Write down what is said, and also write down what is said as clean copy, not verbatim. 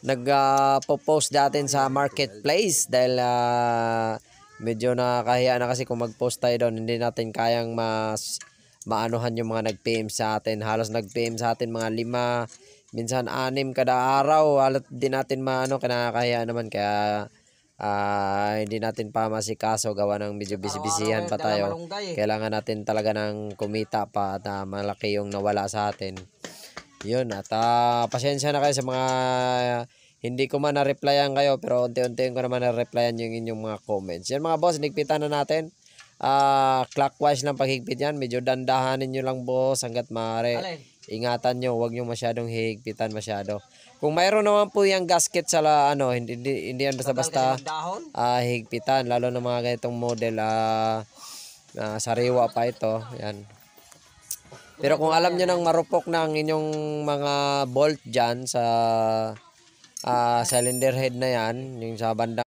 nag-post natin sa marketplace dahil medyo nakakahiya na kasi kung mag-post tayo doon, hindi natin kayang maanuhan yung mga nag-PM sa atin. Halos nag-PM sa atin mga 5, minsan 6 kada araw. Halos di natin kinakahiya naman kaya hindi natin pa masikaso gawa ng medyo busy-busyhan pa tayo. Kailangan natin talaga ng kumita pa at malaki yung nawala sa atin. Yun, at pasensya na kayo sa mga hindi ko man na-replyan kayo, pero unti-unti ko naman na-replyan yung inyong mga comments. Yan mga boss, nigpitan na natin. Clockwise lang paghigpit yan. Medyo dandahanin nyo lang boss hanggat maaari. Ingatan nyo, huwag nyo masyadong higpitan masyado. Kung mayroon naman po yung gasket sa hindi yan basta-basta higpitan. Lalo na mga ganitong model, sariwa pa ito. Yan. Pero kung alam nyo nang marupok na ang inyong mga bolt dyan sa cylinder head na yan, yung sa bandang